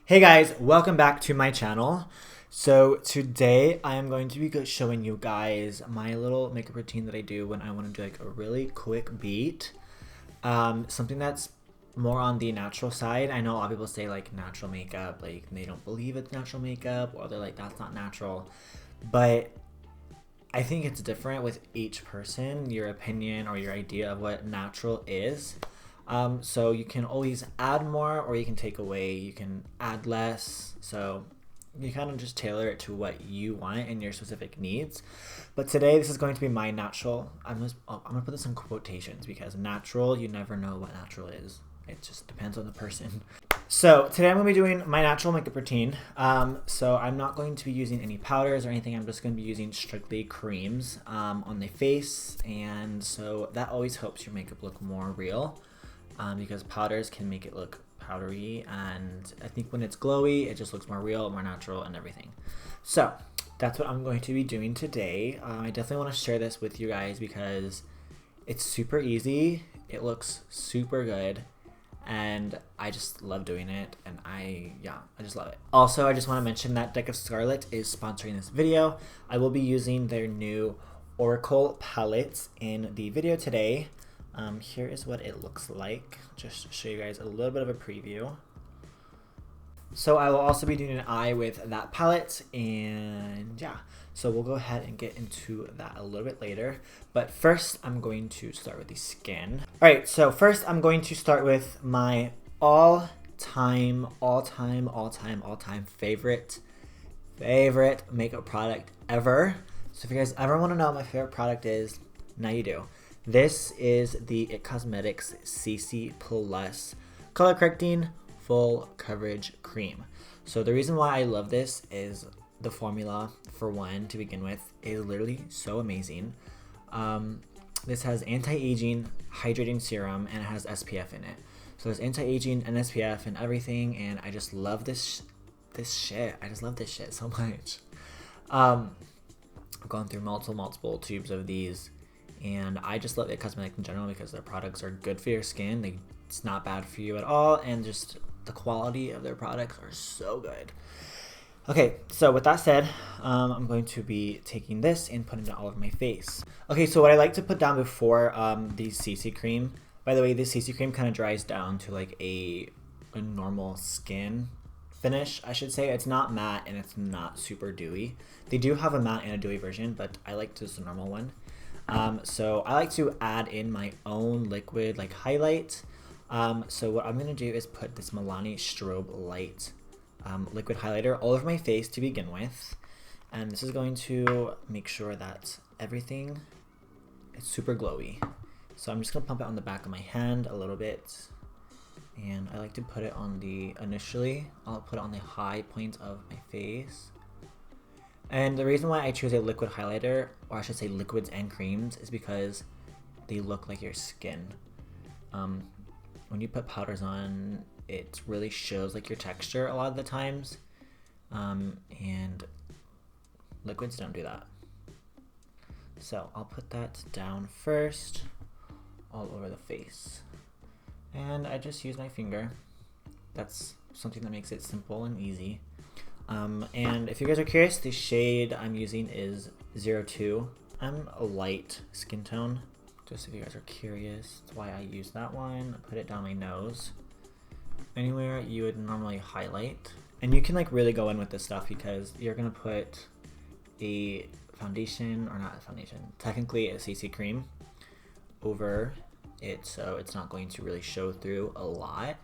Hey guys, welcome back to my channel. So today I am going to be showing you guys my little makeup routine that I do when I want to do like a really quick beat. Something that's more on the natural side. I know a lot of people say like natural makeup, like they don't believe it's natural makeup, or they're like that's not natural. But I think it's different with each person, your opinion or your idea of what natural is. So you can always add more or you can take away, you can add less. So you kind of just tailor it to what you want and your specific needs. But today this is going to be my natural. I'm gonna put this in quotations because natural, you never know what natural is. It just depends on the person. So today I'm going to be doing my natural makeup routine. So I'm not going to be using any powders or anything. I'm just going to be using strictly creams on the face. And so that always helps your makeup look more real. Because powders can make it look powdery, and I think when it's glowy it just looks more real, more natural, and everything. So that's what I'm going to be doing today. I definitely want to share this with you guys because it's super easy, it looks super good, and I just love doing it, and I just love it. Also, I just want to mention that Deck of Scarlet is sponsoring this video. I will be using their new Oracle palettes in the video today. Here is what it looks like, just to show you guys a little bit of a preview. So I will also be doing an eye with that palette, and yeah, so we'll go ahead and get into that a little bit later. But first, I'm going to start with the skin. All right, so first I'm going to start with my all-time favorite makeup product ever. So if you guys ever want to know what my favorite product is, now you do. This is the IT Cosmetics CC Plus Color Correcting Full Coverage Cream. So the reason why I love this is the formula, for one, to begin with, is literally so amazing. This has anti-aging hydrating serum and it has SPF in it. So there's anti-aging and SPF and everything, and I just love this shit. I just love this shit so much. I've gone through multiple tubes of these. And I just love IT Cosmetics in general because their products are good for your skin. It's not bad for you at all, and just the quality of their products are so good. Okay, so with that said, I'm going to be taking this and putting it all over my face. Okay, so what I like to put down before the CC cream, by the way, this CC cream kind of dries down to like a normal skin finish, I should say. It's not matte and it's not super dewy. They do have a matte and a dewy version, but I like just the normal one. So I like to add in my own liquid like highlight. So what I'm going to do is put this Milani Strobe Light liquid highlighter all over my face to begin with. And this is going to make sure that everything is super glowy. So I'm just going to pump it on the back of my hand a little bit. And I like to put it on initially, I'll put it on the high point of my face. And the reason why I choose a liquid highlighter, or I should say liquids and creams, is because they look like your skin. When you put powders on, it really shows like your texture a lot of the times. And liquids don't do that. So I'll put that down first, all over the face. And I just use my finger. That's something that makes it simple and easy. And if you guys are curious, the shade I'm using is 02. I'm a light skin tone, just if you guys are curious. That's why I use that one. I put it down my nose. Anywhere you would normally highlight. And you can like really go in with this stuff because you're going to put a foundation, or not a foundation, technically a CC cream over it, so it's not going to really show through a lot.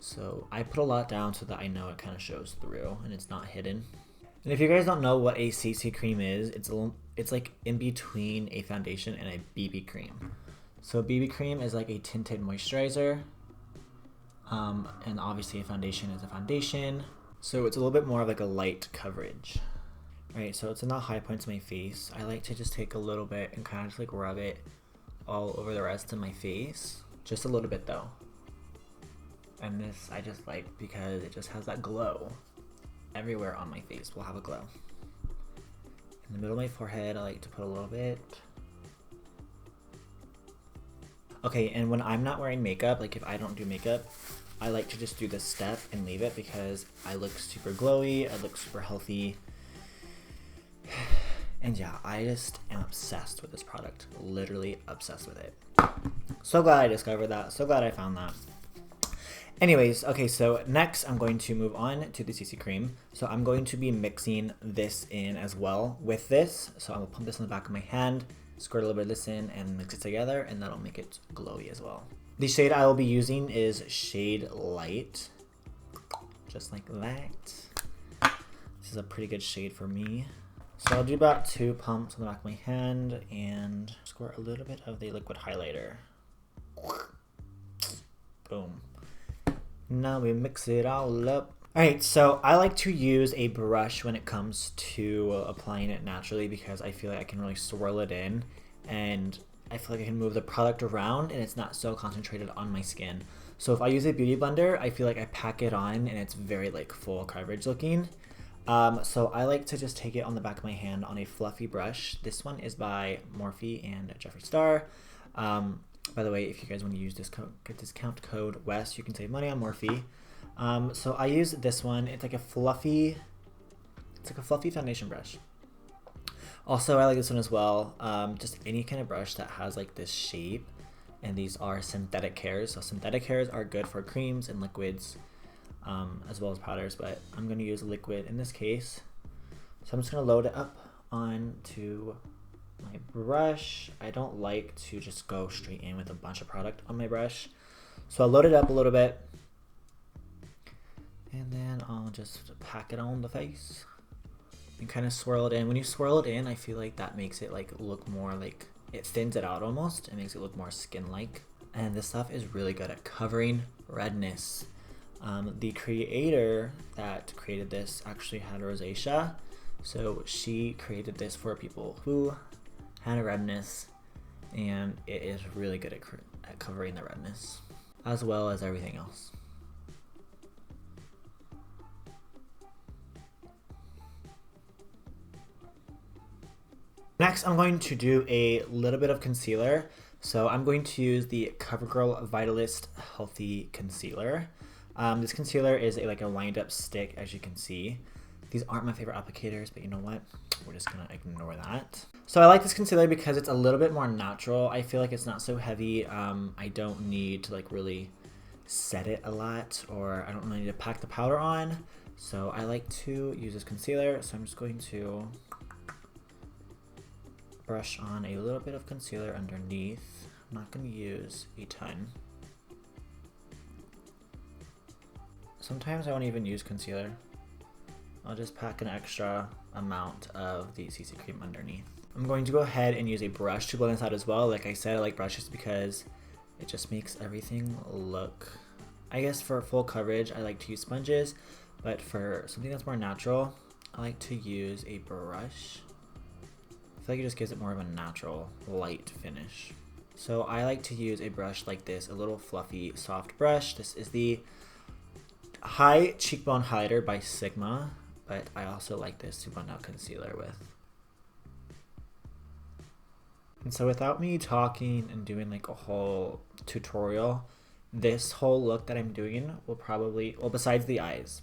So I put a lot down so that I know it kind of shows through and it's not hidden. And if you guys don't know what a CC cream is, it's like in between a foundation and a BB cream. So BB cream is like a tinted moisturizer. And obviously a foundation is a foundation. So it's a little bit more of like a light coverage. Alright, so it's in the high points of my face. I like to just take a little bit and kind of just like rub it all over the rest of my face. Just a little bit though. And this I just like because it just has that glow. Everywhere on my face will have a glow. In the middle of my forehead, I like to put a little bit. Okay, and when I'm not wearing makeup, like if I don't do makeup, I like to just do this step and leave it because I look super glowy, I look super healthy. And yeah, I just am obsessed with this product, literally obsessed with it. So glad I discovered that, so glad I found that. Anyways, okay, so next I'm going to move on to the CC cream. So I'm going to be mixing this in as well with this. So I will pump this on the back of my hand, squirt a little bit of this in and mix it together, and that'll make it glowy as well. The shade I will be using is Shade Light, just like that. This is a pretty good shade for me. So I'll do about 2 pumps on the back of my hand and squirt a little bit of the liquid highlighter. Boom. Now we mix it all up. Alright, so I like to use a brush when it comes to applying it naturally because I feel like I can really swirl it in and I feel like I can move the product around and it's not so concentrated on my skin. So if I use a beauty blender, I feel like I pack it on and it's very like full coverage looking. So I like to just take it on the back of my hand on a fluffy brush. This one is by Morphe and Jeffree Star. By the way, if you guys want to use this discount code WEST, you can save money on Morphe. So I use this one. It's like a fluffy foundation brush. Also, I like this one as well. Just any kind of brush that has like this shape, and these are synthetic hairs. So synthetic hairs are good for creams and liquids, as well as powders. But I'm going to use a liquid in this case. So I'm just going to load it up onto my brush. I don't like to just go straight in with a bunch of product on my brush. So I'll load it up a little bit. And then I'll just pack it on the face and kind of swirl it in. When you swirl it in, I feel like that makes it like look more like, it thins it out almost. It makes it look more skin-like. And this stuff is really good at covering redness. The creator that created this actually had rosacea. So she created this for people who had a redness, and it is really good at covering the redness as well as everything else. Next, I'm going to do a little bit of concealer. So I'm going to use the Covergirl Vitalist Healthy Concealer. This concealer is like a lined up stick, as you can see. These aren't my favorite applicators, but you know what? We're just gonna ignore that. So I like this concealer because it's a little bit more natural. I feel like it's not so heavy. I don't need to like really set it a lot, or I don't really need to pack the powder on. So I like to use this concealer. So I'm just going to brush on a little bit of concealer underneath. I'm not gonna use a ton. Sometimes I won't even use concealer. I'll just pack an extra amount of the CC cream underneath. I'm going to go ahead and use a brush to blend this out as well. Like I said, I like brushes because it just makes everything look, I guess for full coverage, I like to use sponges, but for something that's more natural, I like to use a brush. I feel like it just gives it more of a natural, light finish. So I like to use a brush like this, a little fluffy, soft brush. This is the High Cheekbone Highlighter by Sigma, but I also like this to blend out concealer with. And so without me talking and doing like a whole tutorial, this whole look that I'm doing will probably, well besides the eyes,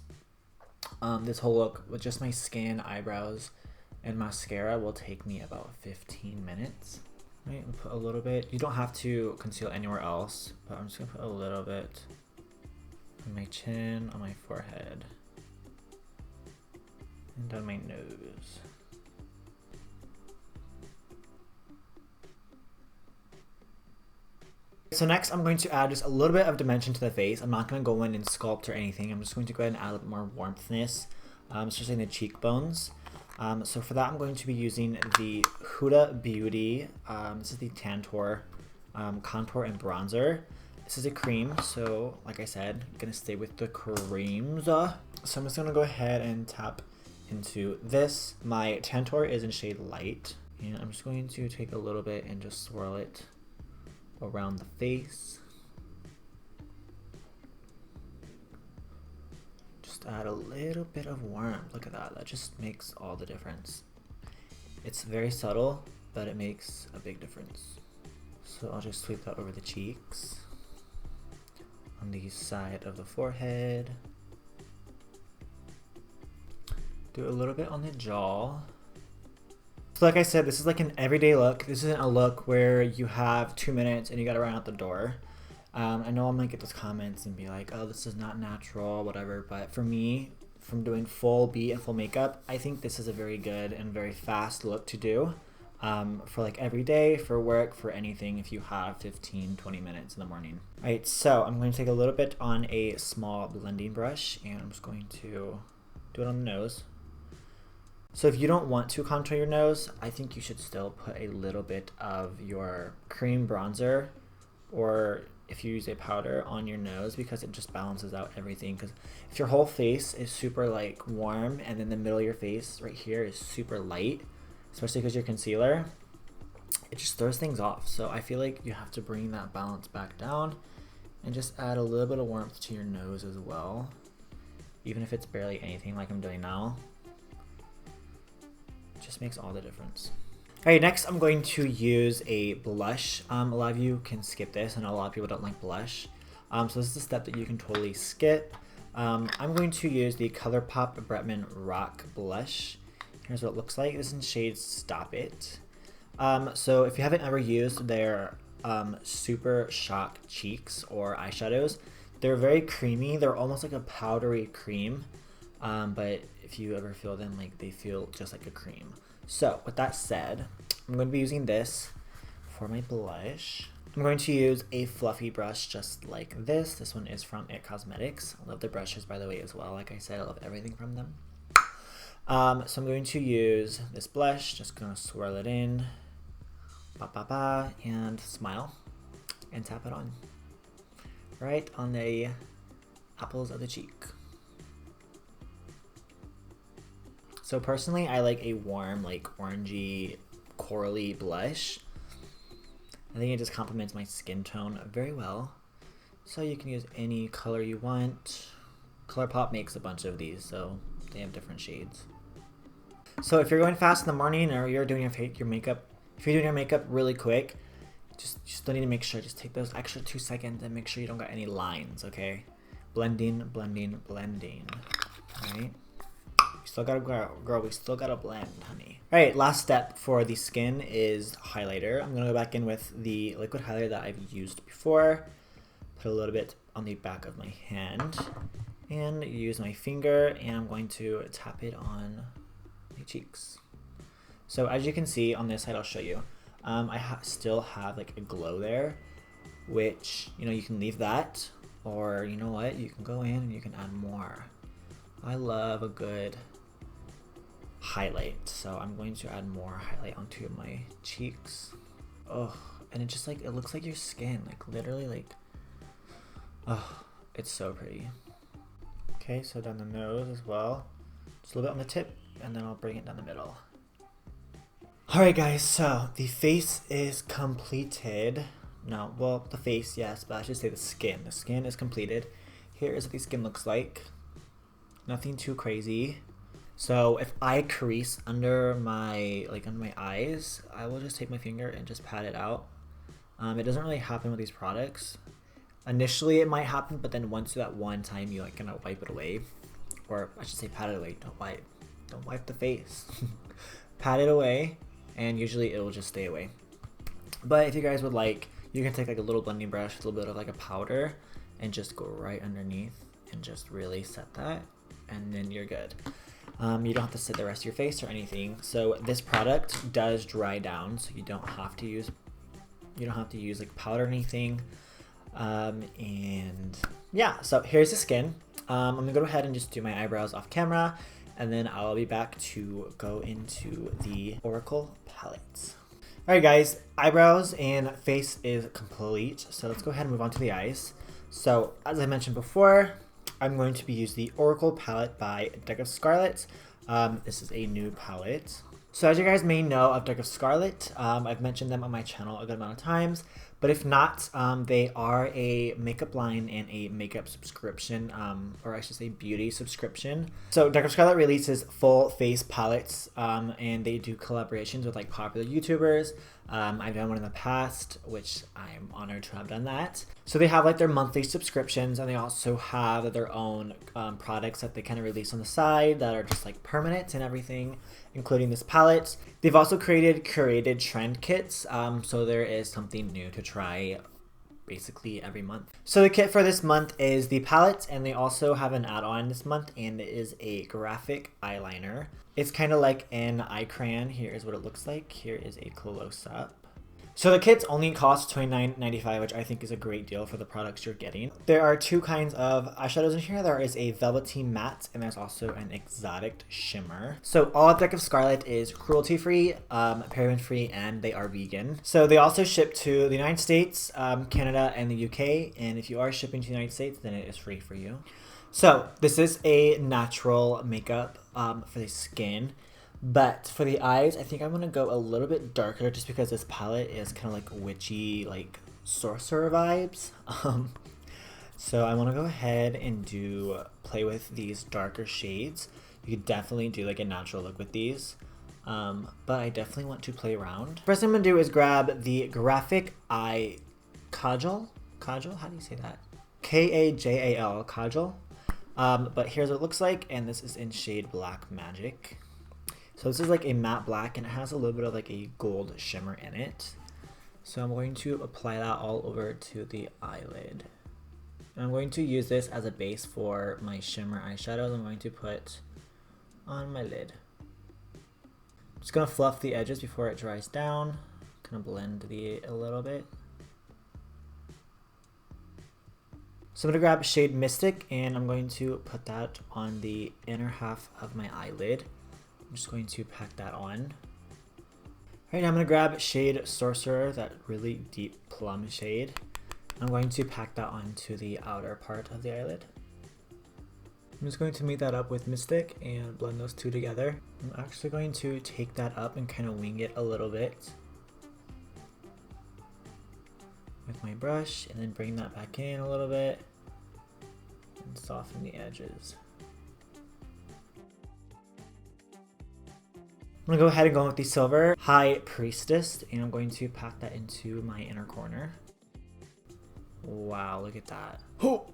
this whole look with just my skin, eyebrows, and mascara will take me about 15 minutes. Right, and put a little bit, you don't have to conceal anywhere else, but I'm just gonna put a little bit on my chin, on my forehead, and on my nose. So next I'm going to add just a little bit of dimension to the face. I'm not going to go in and sculpt or anything. I'm just going to go ahead and add a little bit more warmthness, especially in the cheekbones. So for that I'm going to be using the Huda Beauty, this is the Tantour Contour and Bronzer. This is a cream, so like I said, I'm going to stay with the creams. So I'm just going to go ahead and tap into this. My Tantour is in shade Light, and I'm just going to take a little bit and just swirl it around the face. Just add a little bit of warmth. Look at that. That just makes all the difference. It's very subtle, but it makes a big difference. So I'll just sweep that over the cheeks, on on the side of the forehead. Do a little bit on the jaw. So like I said, this is like an everyday look. This isn't a look where you have 2 minutes and you gotta run out the door. I know I might get those comments and be like, oh, this is not natural, whatever. But for me, from doing full beat and full makeup, I think this is a very good and very fast look to do. For like every day, for work, for anything, if you have 15-20 minutes in the morning. All right, so I'm going to take a little bit on a small blending brush and I'm just going to do it on the nose. So if you don't want to contour your nose, I think you should still put a little bit of your cream bronzer, or if you use a powder, on your nose, because it just balances out everything. Because if your whole face is super like warm and then the middle of your face right here is super light, especially because you're concealer, it just throws things off. So I feel like you have to bring that balance back down and just add a little bit of warmth to your nose as well, even if it's barely anything like I'm doing now. It just makes all the difference. All right, next I'm going to use a blush. A lot of you can skip this, and a lot of people don't like blush. So this is a step that you can totally skip. I'm going to use the Colourpop Bradman Rock Blush. Here's what it looks like. This is in shade Stop It. So if you haven't ever used their Super Shock Cheeks or eyeshadows, they're very creamy. They're almost like a powdery cream, but if you ever feel them, like they feel just like a cream. So with that said, I'm going to be using this for my blush. I'm going to use a fluffy brush just like this. This one is from IT Cosmetics. I love the brushes, by the way, as well. Like I said, I love everything from them. So I'm going to use this blush, just gonna swirl it in, and smile, and tap it on, right on the apples of the cheek. So personally, I like a warm, like orangey, corally blush. I think it just complements my skin tone very well. So you can use any color you want. Colourpop makes a bunch of these, so they have different shades. So if you're going fast in the morning, or you're doing your makeup, if you're doing your makeup really quick, you still need to make sure, just take those extra 2 seconds and make sure you don't got any lines, okay? Blending, blending, blending, right? We still gotta, girl, we still gotta blend, honey. All right, last step for the skin is highlighter. I'm gonna go back in with the liquid highlighter that I've used before, put a little bit on the back of my hand, and use my finger, and I'm going to tap it on my cheeks. So as you can see on this side, I'll show you. I still have like a glow there, which, you know, you can leave that, or you know what, you can go in and you can add more. I love a good highlight, so I'm going to add more highlight onto my cheeks. Oh, and it just like, it looks like your skin, like literally like, oh, it's so pretty. Okay, so down the nose as well, just a little bit on the tip, and then I'll bring it down the middle. Alright guys, so the face is completed. No, well, the face, yes, but I should say the skin. The skin is completed. Here is what the skin looks like. Nothing too crazy. So if I crease under my eyes, I will just take my finger and just pat it out. It doesn't really happen with these products. Initially it might happen, but then once that one time you like gonna wipe it away, or I should say pat it away, don't wipe. Don't wipe the face. Pat it away, and usually it will just stay away. But if you guys would like, you can take like a little blending brush with a little bit of like a powder and just go right underneath and just really set that, and then you're good. You don't have to set the rest of your face or anything. So this product does dry down, so you don't have to use like powder or anything. And yeah, so here's the skin. I'm gonna go ahead and just do my eyebrows off camera, and then I'll be back to go into the Oracle palettes. Alright guys, eyebrows and face is complete, so let's go ahead and move on to the eyes. So as I mentioned before, I'm going to be using the Oracle palette by Deck of Scarlet. This is a new palette. So as you guys may know of Deck of Scarlet, I've mentioned them on my channel a good amount of times, but if not, they are a makeup line and a makeup subscription, or I should say beauty subscription. So Deck of Scarlet releases full face palettes, and they do collaborations with like popular YouTubers. I've done one in the past, which I'm honored to have done that. So they have like their monthly subscriptions, and they also have their own products that they kind of release on the side that are just like permanent and everything, including this palette. They've also created curated trend kits, so there is something new to try basically every month. So the kit for this month is the palette, and they also have an add-on this month, and it is a graphic eyeliner. It's kind of like an eye crayon. Here is what it looks like. Here is a close-up. So the kits only cost $29.95, which I think is a great deal for the products you're getting. There are two kinds of eyeshadows in here. There is a velveteen matte, and there's also an exotic shimmer. So all deck of Scarlet is cruelty-free, paraben-free, and they are vegan. So they also ship to the United States, Canada, and the UK. And if you are shipping to the United States, then it is free for you. So this is a natural makeup for the skin. But for the eyes, I think I'm going to go a little bit darker just because this palette is kind of like witchy, like sorcerer vibes. So I want to go ahead and play with these darker shades. You could definitely do like a natural look with these. But I definitely want to play around. First thing I'm going to do is grab the Graphic Eye Kajal. Kajal? How do you say that? Kajal. Kajal. But here's what it looks like, and this is in shade Black Magic. So this is like a matte black, and it has a little bit of like a gold shimmer in it. So I'm going to apply that all over to the eyelid. And I'm going to use this as a base for my shimmer eyeshadows I'm going to put on my lid. I'm just going to fluff the edges before it dries down. Kind of blend a little bit. So I'm going to grab shade Mystic, and I'm going to put that on the inner half of my eyelid. I'm just going to pack that on. Alright, now I'm going to grab shade Sorcerer, that really deep plum shade. I'm going to pack that onto the outer part of the eyelid. I'm just going to meet that up with Mystic and blend those two together. I'm actually going to take that up and kind of wing it a little bit with my brush, and then bring that back in a little bit and soften the edges. I'm going to go ahead and go with the Silver High Priestess, and I'm going to pack that into my inner corner. Wow, look at that. Oh,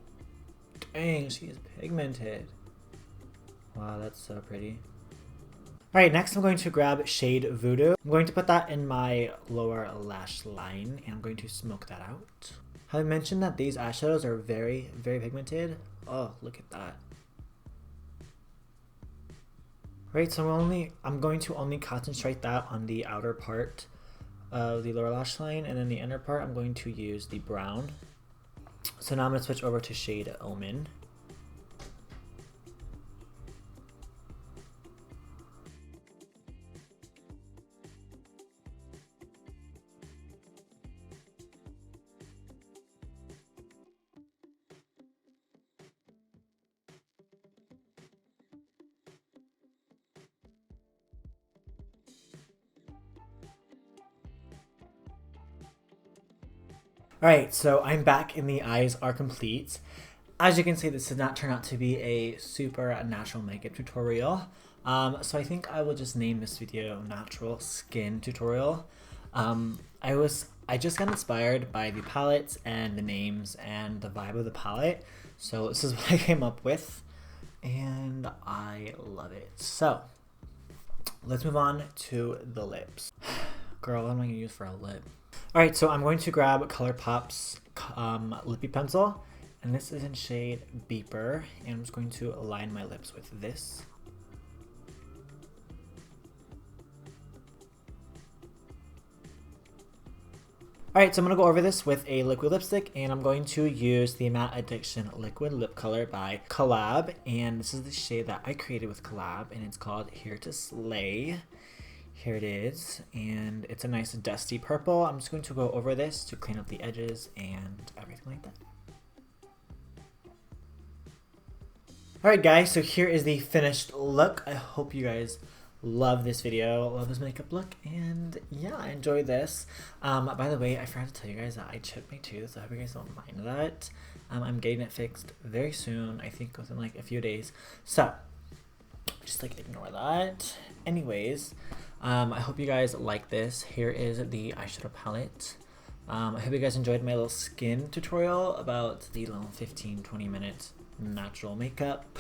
dang, she is pigmented. Wow, that's so pretty. Alright, next I'm going to grab shade Voodoo. I'm going to put that in my lower lash line, and I'm going to smoke that out. Have I mentioned that these eyeshadows are very, very pigmented? Oh, look at that. Right, so I'm going to only concentrate that on the outer part of the lower lash line, and then the inner part I'm going to use the brown. So now I'm going to switch over to shade Omen. Alright, so I'm back and the eyes are complete. As you can see, this did not turn out to be a super natural makeup tutorial. So I think I will just name this video Natural Skin Tutorial. I just got inspired by the palettes and the names and the vibe of the palette. So this is what I came up with, and I love it. So let's move on to the lips. Girl, what am I gonna use for a lip? Alright, so I'm going to grab Colourpop's Lippie pencil, and this is in shade Beeper, and I'm just going to align my lips with this. Alright, so I'm going to go over this with a liquid lipstick, and I'm going to use the Matte Addiction Liquid Lip Color by COL-LAB, and this is the shade that I created with COL-LAB, and it's called Here to Slay. Here it is, and it's a nice dusty purple. I'm just going to go over this to clean up the edges and everything like that. Alright guys, so here is the finished look. I hope you guys love this video, love this makeup look, and yeah, I enjoyed this. By the way, I forgot to tell you guys that I chipped my tooth, so I hope you guys don't mind that. I'm getting it fixed very soon, I think within like a few days. So, just like ignore that. Anyways, I hope you guys like this. Here is the eyeshadow palette. I hope you guys enjoyed my little skin tutorial about the little 15-20 minute natural makeup.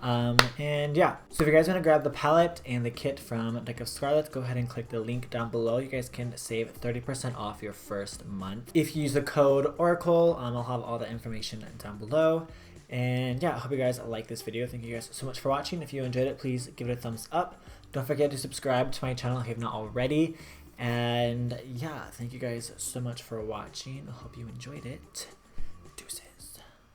And yeah, so if you guys want to grab the palette and the kit from Deck of Scarlet, go ahead and click the link down below. You guys can save 30% off your first month if you use the code Oracle. I'll have all the information down below. And yeah, I hope you guys like this video. Thank you guys so much for watching. If you enjoyed it, please give it a thumbs up. Don't forget to subscribe to my channel if you have not already. And yeah, thank you guys so much for watching. I hope you enjoyed it.